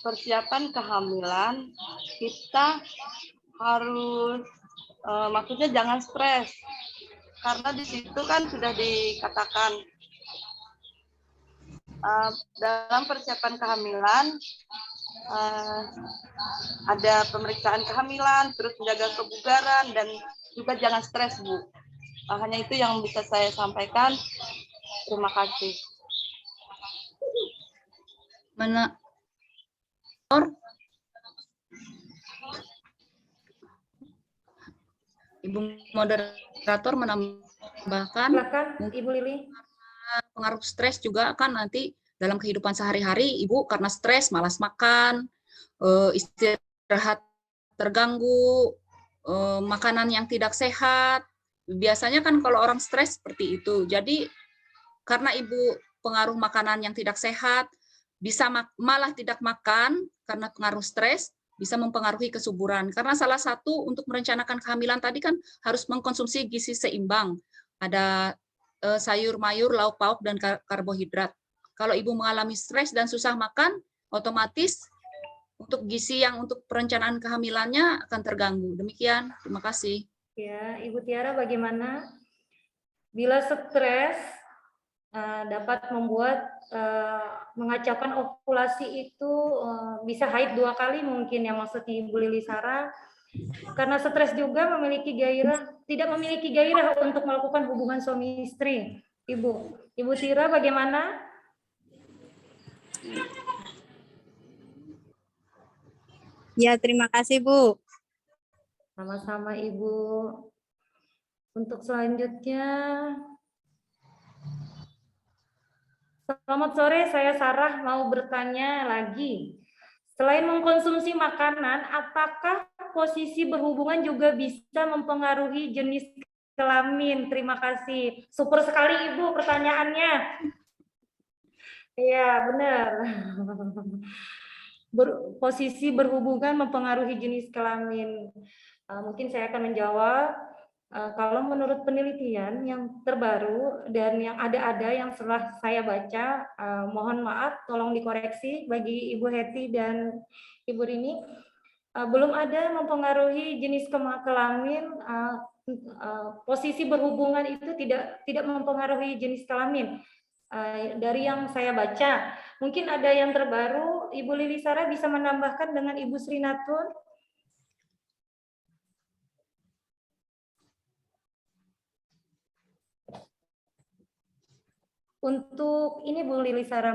persiapan kehamilan kita harus maksudnya jangan stres, karena di situ kan sudah dikatakan dalam persiapan kehamilan ada pemeriksaan kehamilan, terus menjaga kebugaran, dan juga jangan stres Bu. Hanya itu yang bisa saya sampaikan. Terima kasih. Ibu moderator menambahkan, Silakan Ibu Lili. pengaruh stres juga kan nanti dalam kehidupan sehari-hari Ibu karena stres malas makan, istirahat terganggu, makanan yang tidak sehat. Biasanya kan kalau orang stres seperti itu. Jadi karena ibu pengaruh makanan yang tidak sehat, bisa malah tidak makan karena pengaruh stres, bisa mempengaruhi kesuburan. Karena salah satu untuk merencanakan kehamilan tadi kan harus mengkonsumsi gizi seimbang. Ada sayur mayur, lauk pauk, dan karbohidrat. Kalau ibu mengalami stres dan susah makan, otomatis untuk gizi yang untuk perencanaan kehamilannya akan terganggu. Demikian, terima kasih. Ya, Ibu Tiara bagaimana? Bila stres dapat membuat mengacaukan ovulasi itu bisa haid 2 kali mungkin ya maksudnya Ibu Lili Sarah. Karena stres juga tidak memiliki gairah untuk melakukan hubungan suami istri. Ibu Tira bagaimana? Ya, terima kasih, Bu. Sama-sama, Ibu. Untuk selanjutnya, selamat sore, saya Sarah mau bertanya lagi. Selain mengkonsumsi makanan, apakah posisi berhubungan juga bisa mempengaruhi jenis kelamin? Terima kasih. Super sekali Ibu pertanyaannya. Iya, benar. Posisi berhubungan mempengaruhi jenis kelamin. Mungkin saya akan menjawab. Kalau menurut penelitian yang terbaru dan yang ada yang setelah saya baca, mohon maaf, tolong dikoreksi bagi Ibu Heti dan Ibu Rini, belum ada mempengaruhi jenis kelamin. Posisi berhubungan itu tidak mempengaruhi jenis kelamin. Dari yang saya baca, mungkin ada yang terbaru. Ibu Lili Sarah bisa menambahkan dengan Ibu Sri Natun. Untuk ini Bu Lili Sarah,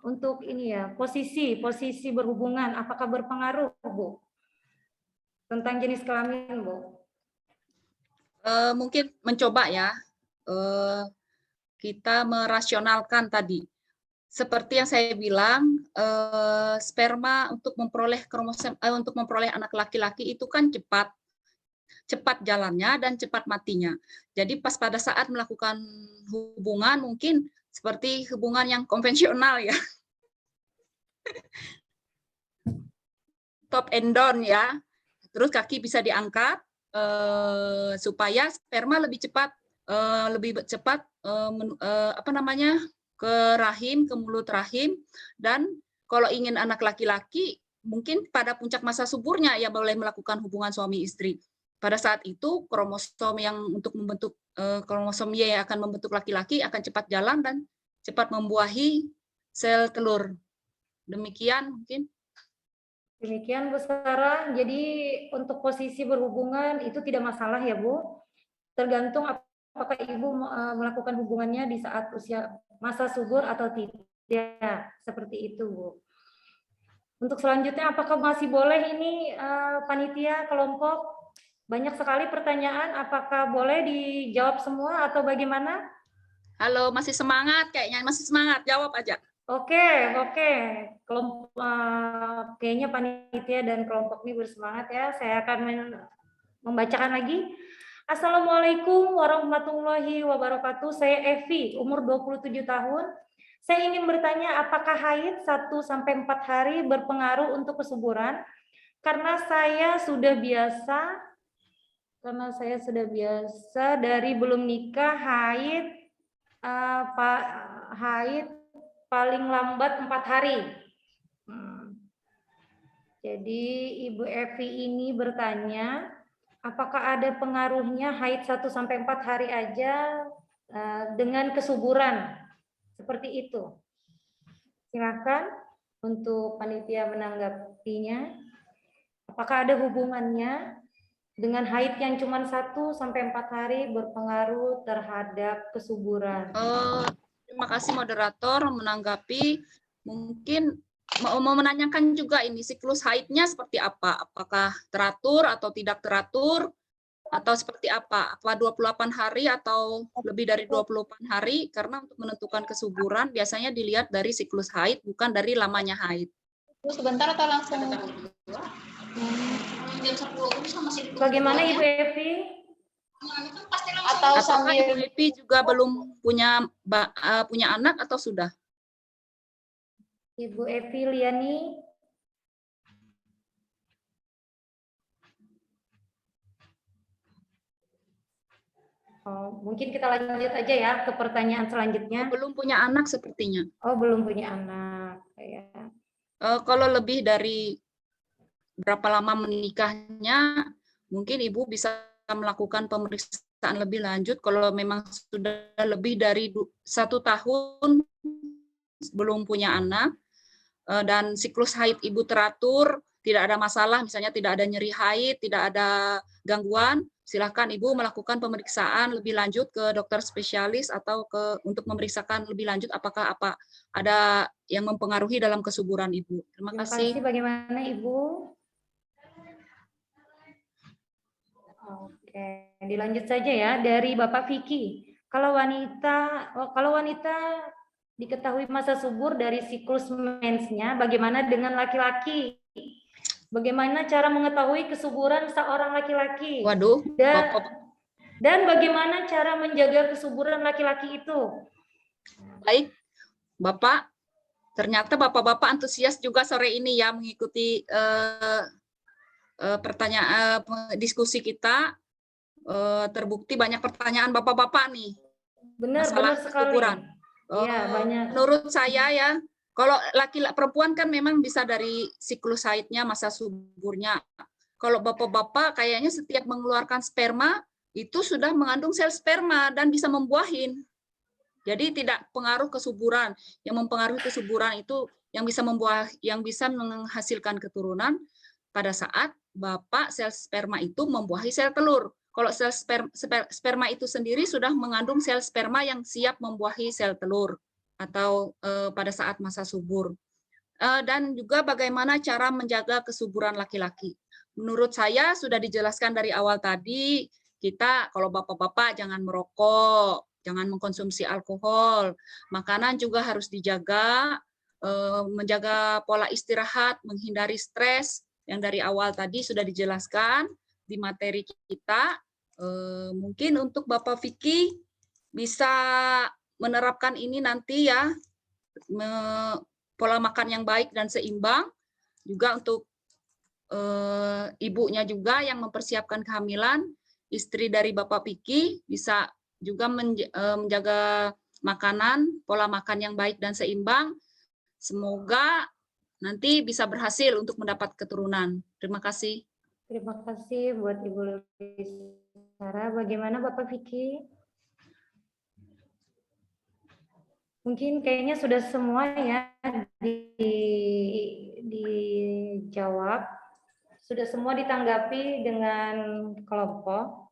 untuk ini ya, posisi berhubungan, apakah berpengaruh Bu? Tentang jenis kelamin Bu? Mungkin mencoba ya, kita merasionalkan tadi. Seperti yang saya bilang, sperma untuk memperoleh kromosom, untuk memperoleh anak laki-laki itu kan cepat jalannya dan cepat matinya. Jadi pas pada saat melakukan hubungan mungkin seperti hubungan yang konvensional ya. Top and down ya. Terus kaki bisa diangkat supaya sperma lebih cepat ke rahim, ke mulut rahim, dan kalau ingin anak laki-laki mungkin pada puncak masa suburnya ya boleh melakukan hubungan suami istri. Pada saat itu kromosom yang untuk membentuk kromosom Y yang akan membentuk laki-laki akan cepat jalan dan cepat membuahi sel telur. Demikian mungkin. Demikian Bu Sarah. Jadi untuk posisi berhubungan itu tidak masalah ya Bu. Tergantung apakah Ibu melakukan hubungannya di saat usia masa subur atau tidak. Seperti itu Bu. Untuk selanjutnya apakah masih boleh ini panitia kelompok? Banyak sekali pertanyaan, apakah boleh dijawab semua atau bagaimana? Halo, masih semangat kayaknya, masih semangat, jawab aja. Oke. Kelompok kayaknya panitia dan kelompok ini bersemangat ya. Saya akan membacakan lagi. Assalamualaikum warahmatullahi wabarakatuh. Saya Evi, umur 27 tahun. Saya ingin bertanya apakah haid 1-4 hari berpengaruh untuk kesuburan? Karena saya sudah biasa dari belum nikah haid paling lambat 4 hari. Jadi Ibu Evi ini bertanya, apakah ada pengaruhnya haid 1-4 hari aja dengan kesuburan? Seperti itu. Silakan untuk panitia menanggapinya. Apakah ada hubungannya dengan haid yang cuma 1-4 hari berpengaruh terhadap kesuburan? Terima kasih moderator menanggapi. Mungkin mau menanyakan juga ini siklus haidnya seperti apa? Apakah teratur atau tidak teratur? Atau seperti apa? Apa 28 hari atau lebih dari 28 hari? Karena untuk menentukan kesuburan biasanya dilihat dari siklus haid, bukan dari lamanya haid. Sebentar atau langsung? Bagaimana Ibu Evi? Atau Apakah sambil Ibu Evi juga belum punya anak atau sudah? Ibu Evi Liani. Oh, mungkin kita lanjut aja ya ke pertanyaan selanjutnya. Belum punya anak sepertinya. Oh, belum punya anak. Ya. Kalau lebih dari berapa lama menikahnya, mungkin Ibu bisa melakukan pemeriksaan lebih lanjut. Kalau memang sudah lebih dari 1 tahun belum punya anak, dan siklus haid Ibu teratur, tidak ada masalah, misalnya tidak ada nyeri haid, tidak ada gangguan, silakan Ibu melakukan pemeriksaan lebih lanjut ke dokter spesialis atau untuk memeriksakan lebih lanjut apakah ada yang mempengaruhi dalam kesuburan Ibu. Terima kasih. Bagaimana Ibu? Oke, dilanjut saja ya dari Bapak Vicky. Kalau wanita diketahui masa subur dari siklus mensnya, bagaimana dengan laki-laki? Bagaimana cara mengetahui kesuburan seorang laki-laki? Waduh, dan bagaimana cara menjaga kesuburan laki-laki itu? Baik, Bapak. Ternyata Bapak-Bapak antusias juga sore ini ya mengikuti pertanyaan diskusi kita. Terbukti banyak pertanyaan Bapak-Bapak nih. Benar sekali. Kesuburan. Ya, banyak. Menurut saya ya, kalau perempuan kan memang bisa dari siklus haidnya, masa suburnya. Kalau bapak-bapak kayaknya setiap mengeluarkan sperma itu sudah mengandung sel sperma dan bisa membuahin. Jadi tidak pengaruh kesuburan. Yang mempengaruhi kesuburan itu yang bisa menghasilkan keturunan pada saat bapak sel sperma itu membuahi sel telur. Kalau sel sperma itu sendiri sudah mengandung sel sperma yang siap membuahi sel telur atau pada saat masa subur. Dan juga bagaimana cara menjaga kesuburan laki-laki. Menurut saya sudah dijelaskan dari awal tadi, kita kalau bapak-bapak jangan merokok, jangan mengkonsumsi alkohol, makanan juga harus dijaga, menjaga pola istirahat, menghindari stres, yang dari awal tadi sudah dijelaskan di materi kita. Mungkin untuk Bapak Vicky bisa menerapkan ini nanti ya, pola makan yang baik dan seimbang, juga untuk ibunya juga yang mempersiapkan kehamilan, istri dari Bapak Vicky bisa juga menjaga makanan, pola makan yang baik dan seimbang. Semoga nanti bisa berhasil untuk mendapat keturunan. Terima kasih. Terima kasih buat Ibu Sarah. Bagaimana Bapak Vicky? Mungkin kayaknya sudah semua ya dijawab. Sudah semua ditanggapi dengan kelompok.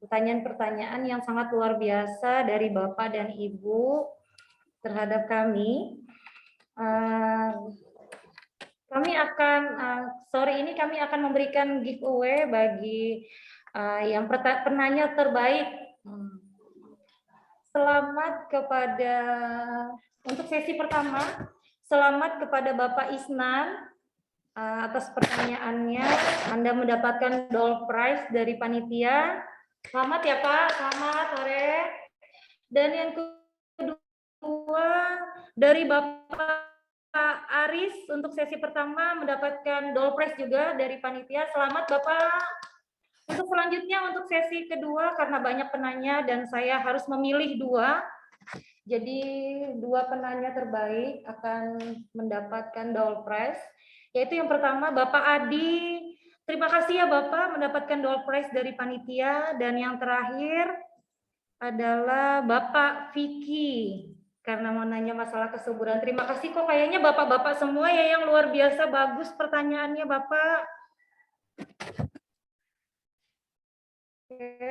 Pertanyaan-pertanyaan yang sangat luar biasa dari Bapak dan Ibu terhadap kami. Sore ini kami akan memberikan giveaway bagi yang penanya terbaik. Untuk sesi pertama, selamat kepada Bapak Isnan atas pertanyaannya. Anda mendapatkan door prize dari panitia. Selamat ya Pak, selamat sore. Dan yang kedua dari Bapak Aris untuk sesi pertama mendapatkan door prize juga dari panitia. Selamat Bapak. Untuk selanjutnya untuk sesi kedua karena banyak penanya dan saya harus memilih 2. Jadi 2 penanya terbaik akan mendapatkan door prize. Yaitu yang pertama Bapak Adi. Terima kasih ya Bapak mendapatkan door prize dari panitia, dan yang terakhir adalah Bapak Vicky. Karena mau nanya masalah kesuburan. Terima kasih kok kayaknya bapak-bapak semua ya yang luar biasa bagus pertanyaannya Bapak. Oke.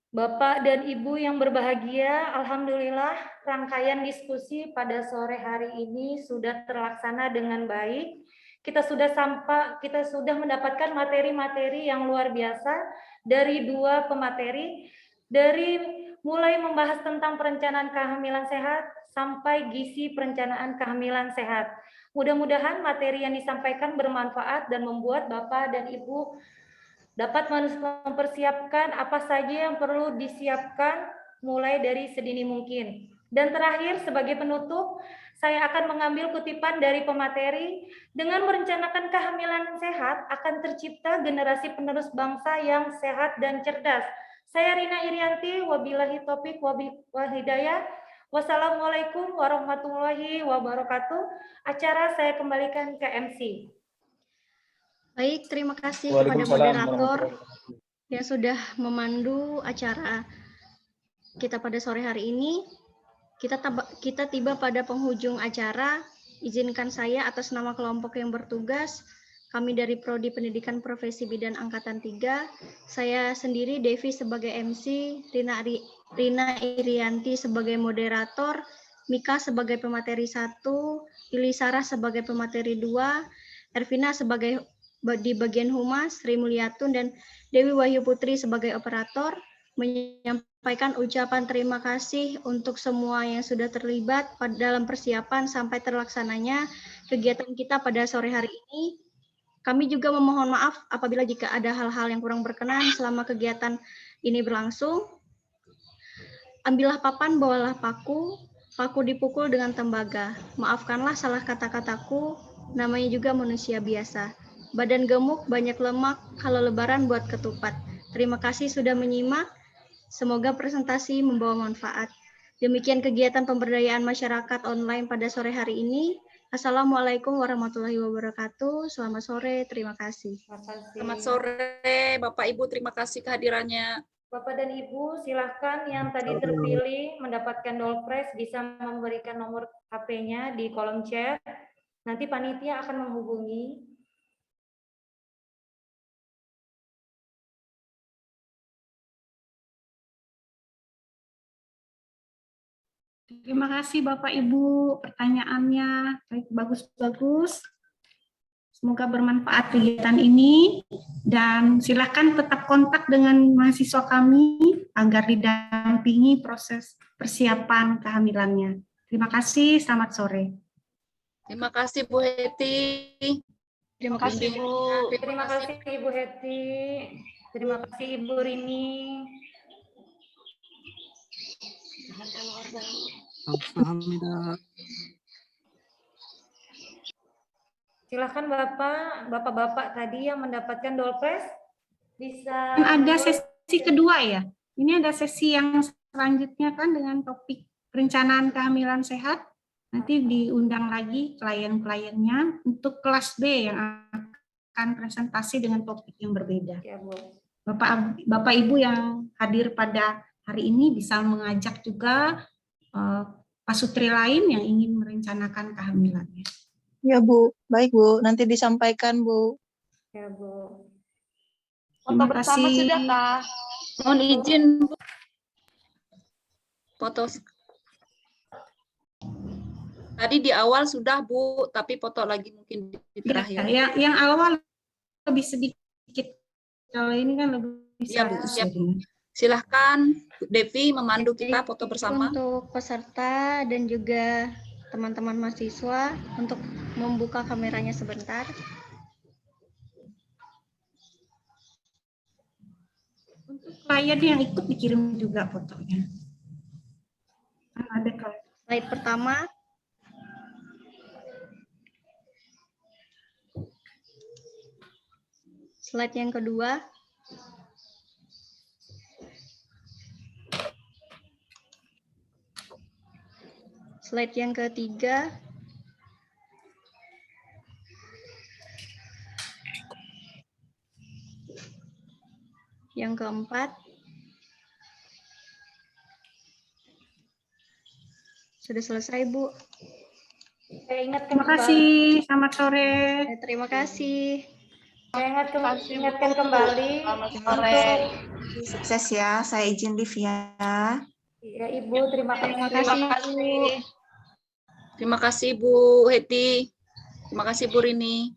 Bapak dan Ibu yang berbahagia, alhamdulillah rangkaian diskusi pada sore hari ini sudah terlaksana dengan baik. Kita sudah mendapatkan materi-materi yang luar biasa dari 2 pemateri, dari mulai membahas tentang perencanaan kehamilan sehat sampai gizi perencanaan kehamilan sehat. Mudah-mudahan materi yang disampaikan bermanfaat dan membuat Bapak dan Ibu dapat mempersiapkan apa saja yang perlu disiapkan mulai dari sedini mungkin. Dan terakhir, sebagai penutup, saya akan mengambil kutipan dari pemateri. Dengan merencanakan kehamilan sehat, akan tercipta generasi penerus bangsa yang sehat dan cerdas. Saya Rina Irianti, wabillahi taufiq wal hidayah. Wassalamualaikum warahmatullahi wabarakatuh. Acara saya kembalikan ke MC. Baik, terima kasih kepada moderator yang sudah memandu acara kita pada sore hari ini. Kita tiba pada penghujung acara. Izinkan saya atas nama kelompok yang bertugas, kami dari Prodi Pendidikan Profesi Bidan Angkatan 3, saya sendiri Devi sebagai MC, Rina Irianti sebagai moderator, Mika sebagai pemateri 1, Lili Sarah sebagai pemateri 2, Ervina sebagai di bagian humas, Sri Mulyatun dan Dewi Wahyu Putri sebagai operator, menyampaikan ucapan terima kasih untuk semua yang sudah terlibat dalam persiapan sampai terlaksananya kegiatan kita pada sore hari ini. Kami juga memohon maaf apabila jika ada hal-hal yang kurang berkenan selama kegiatan ini berlangsung. Ambillah papan, bawalah paku, paku dipukul dengan tembaga. Maafkanlah salah kata-kataku, namanya juga manusia biasa. Badan gemuk, banyak lemak, kalau lebaran buat ketupat. Terima kasih sudah menyimak. Semoga presentasi membawa manfaat. Demikian kegiatan pemberdayaan masyarakat online pada sore hari ini. Assalamualaikum warahmatullahi wabarakatuh. Selamat sore, terima kasih. Selamat sore, Bapak Ibu, terima kasih kehadirannya. Bapak dan Ibu, silahkan yang tadi terpilih mendapatkan doorpress bisa memberikan nomor HP-nya di kolom chat. Nanti panitia akan menghubungi. Terima kasih Bapak Ibu pertanyaannya. Baik, bagus-bagus. Semoga bermanfaat kegiatan ini dan silakan tetap kontak dengan mahasiswa kami agar didampingi proses persiapan kehamilannya. Terima kasih, selamat sore. Terima kasih Bu Heti. Terima kasih Bu. Terima kasih Ibu Heti. Terima kasih Ibu Rini. Silakan Bapak-bapak tadi yang mendapatkan doorpress bisa. Ada sesi kedua ya. Ini ada sesi yang selanjutnya kan dengan topik perencanaan kehamilan sehat. Nanti diundang lagi klien-kliennya untuk kelas B yang akan presentasi dengan topik yang berbeda. Ya, Bu. Bapak Ibu yang hadir pada hari ini bisa mengajak juga pasutri lain yang ingin merencanakan kehamilannya. Ya Bu, baik Bu, nanti disampaikan Bu. Ya Bu. Foto bersama sudah kah? Mohon izin Bu. Foto. Tadi di awal sudah Bu, tapi foto lagi mungkin di terakhir. Ya, yang awal lebih sedikit. Kalau ini kan lebih Ya Bu, siap. Silahkan Devi memandu kita foto bersama. Untuk peserta dan juga teman-teman mahasiswa untuk membuka kameranya sebentar. Untuk klien yang ikut dikirim juga fotonya. Ada kalau slide pertama. Slide yang kedua. Slide yang ketiga. Yang keempat. Sudah selesai, Bu. Saya ingatkan terima kasih, selamat sore. Terima kasih. Saya ingatkan kembali. Selamat sore. Sukses ya, saya izin live ya. Ya Ibu, terima kasih. Terima kasih. Terima kasih Bu Heti. Terima kasih Bu Rini.